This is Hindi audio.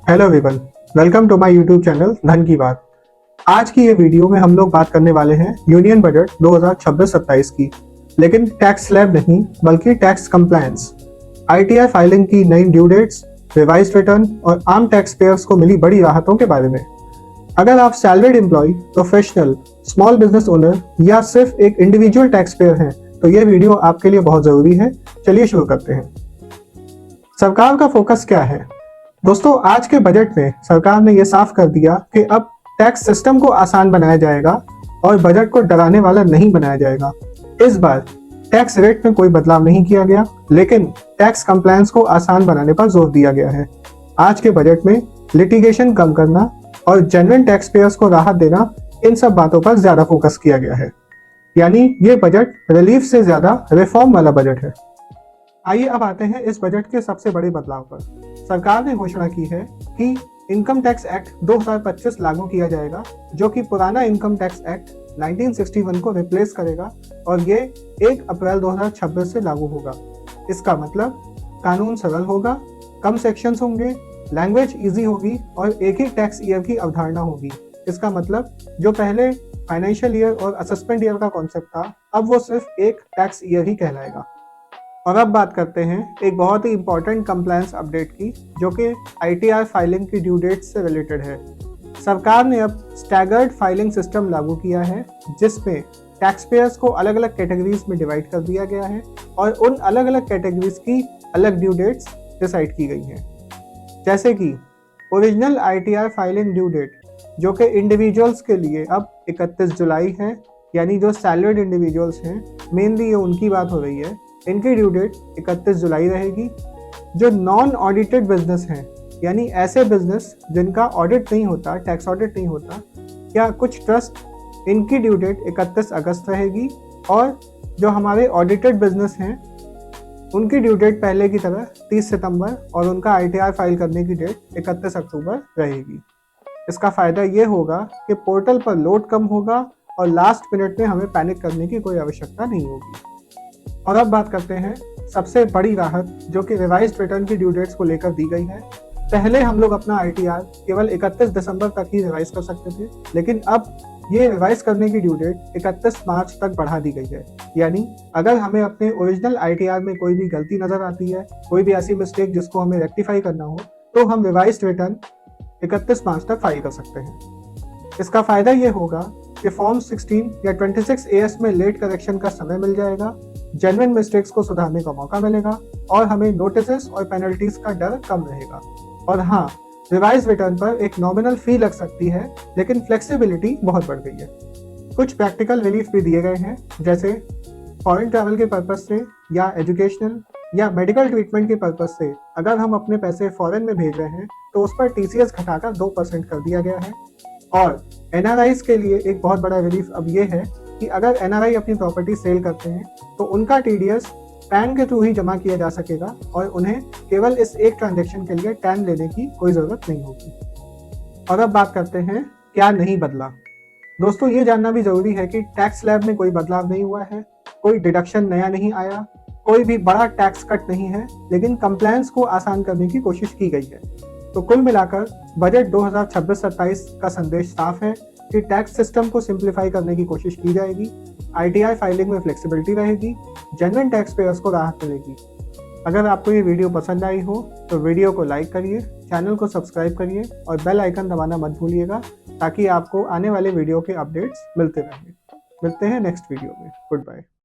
Hello everyone, welcome to my YouTube channel धन की बात। आज की ये वीडियो में हम लोग बात करने वाले हैं यूनियन बजट 2026-27 की, लेकिन टैक्स स्लैब नहीं बल्कि टैक्स कंप्लायंस, आईटीआर फाइलिंग की नई ड्यू डेट्स, रिवाइज्ड रिटर्न और आम टैक्स पेयर्स को मिली बड़ी राहतों के बारे में। अगर आप salaried employ, professional, small business owner या सिर्फ एक इंडिविजुअल टैक्स पेयर हैं तो ये वीडियो आपके लिए बहुत जरूरी है। चलिए शुरू करते हैं। सरकार का फोकस क्या है? दोस्तों, आज के बजट में सरकार ने यह साफ कर दिया कि अब टैक्स सिस्टम को आसान बनाया जाएगा और बजट को डराने वाला नहीं बनाया जाएगा। इस बार टैक्स रेट में कोई बदलाव नहीं किया गया, लेकिन टैक्स कंप्लायंस को आसान बनाने पर जोर दिया गया है। आज के बजट में लिटिगेशन कम करना और जेन्युइन टैक्स पेयर्स को राहत देना, इन सब बातों पर ज्यादा फोकस किया गया है। यानी ये बजट रिलीफ से ज्यादा रिफॉर्म वाला बजट है। आइए अब आते हैं इस बजट के सबसे बड़े बदलाव पर। सरकार ने घोषणा की है कि इनकम टैक्स एक्ट 2025 लागू किया जाएगा, जो कि पुराना इनकम टैक्स एक्ट 1961 को रिप्लेस करेगा और ये 1 अप्रैल 2026 से लागू होगा। इसका मतलब कानून सरल होगा, कम सेक्शंस होंगे, लैंग्वेज इजी होगी और एक ही टैक्स ईयर की अवधारणा होगी। इसका मतलब जो पहले फाइनेंशियल ईयर और असेसमेंट ईयर का कॉन्सेप्ट था, अब वो सिर्फ एक टैक्स ईयर ही कहलाएगा। और अब बात करते हैं एक बहुत ही इंपॉर्टेंट कंप्लायंस अपडेट की, जो कि आईटीआर फाइलिंग की ड्यू डेट से रिलेटेड है। सरकार ने अब स्टैगर्ड फाइलिंग सिस्टम लागू किया है, जिसमें टैक्स पेयर्स को अलग अलग कैटेगरीज में डिवाइड कर दिया गया है और उन अलग अलग कैटेगरीज की अलग ड्यू डेट्स डिसाइड की गई हैं। जैसे कि original ITR filing due date, जो कि इंडिविजुअल्स के लिए अब 31 जुलाई है, यानी जो सैलरीड इंडिविजुअल्स हैं, मेनली ये उनकी बात हो रही है, इनकी ड्यू डेट 31 जुलाई रहेगी। जो नॉन ऑडिटेड बिजनेस हैं, यानी ऐसे बिजनेस जिनका ऑडिट नहीं होता, टैक्स ऑडिट नहीं होता, या कुछ ट्रस्ट, इनकी ड्यू डेट 31 अगस्त रहेगी। और जो हमारे ऑडिटेड बिजनेस हैं, उनकी ड्यू डेट पहले की तरह 30 सितंबर और उनका आईटीआर फाइल करने की डेट 31 अक्टूबर रहेगी। इसका फ़ायदा ये होगा कि पोर्टल पर लोड कम होगा और लास्ट मिनट में हमें पैनिक करने की कोई आवश्यकता नहीं होगी। और अब बात करते हैं सबसे बड़ी राहत, जो कि रिवाइज्ड रिटर्न की ड्यू डेट्स को लेकर दी गई है। पहले हम लोग अपना आईटीआर केवल 31 दिसंबर तक ही रिवाइज कर सकते थे, लेकिन अब ये रिवाइज करने की ड्यू डेट 31 मार्च तक बढ़ा दी गई है। यानी अगर हमें अपने ओरिजिनल आईटीआर में कोई भी गलती नजर आती है, कोई भी ऐसी मिस्टेक जिसको हमें रेक्टिफाई करना हो, तो हम रिवाइज्ड रिटर्न 31 मार्च तक फाइल कर सकते हैं। इसका फायदा ये होगा कि फॉर्म 16 या 26 AS में लेट करेक्शन का समय मिल जाएगा, जेन्युइन मिस्टेक्स को सुधारने का मौका मिलेगा और हमें नोटिसेस और पेनल्टीज का डर कम रहेगा। और हाँ, रिवाइज रिटर्न पर एक नॉमिनल फी लग सकती है, लेकिन फ्लेक्सिबिलिटी बहुत बढ़ गई है। कुछ प्रैक्टिकल रिलीफ भी दिए गए हैं, जैसे फॉरेन ट्रैवल के पर्पज से या एजुकेशनल या मेडिकल ट्रीटमेंट के पर्पज से अगर हम अपने पैसे फॉरेन में भेज रहे हैं तो उस पर TCS घटाकर 2% कर दिया गया है। और NRIs के लिए एक बहुत बड़ा रिलीफ अब ये है कि अगर NRI अपनी प्रॉपर्टी सेल करते हैं तो उनका TDS पैन के थ्रू ही जमा किया जा सकेगा और उन्हें केवल इस एक ट्रांजैक्शन के लिए टैन लेने की कोई ज़रूरत नहीं होगी। और अब बात करते हैं क्या नहीं बदला। दोस्तों, ये जानना भी ज़रूरी है कि टैक्स स्लैब में कोई बदलाव नहीं हुआ है, कोई डिडक्शन नया नहीं आया, कोई भी बड़ा टैक्स कट नहीं है, लेकिन कंप्लायंस को आसान करने की कोशिश की गई है। तो कुल मिलाकर बजट 2026-27 का संदेश साफ है कि टैक्स सिस्टम को सिंप्लीफाई करने की कोशिश की जाएगी, आईटीआर फाइलिंग में फ्लेक्सिबिलिटी रहेगी, जेन्युइन टैक्स पेयर्स को राहत मिलेगी। अगर आपको ये वीडियो पसंद आई हो तो वीडियो को लाइक करिए, चैनल को सब्सक्राइब करिए और बेल आइकन दबाना मत भूलिएगा, ताकि आपको आने वाले वीडियो के अपडेट्स मिलते रहें। मिलते हैं नेक्स्ट वीडियो में। Good bye.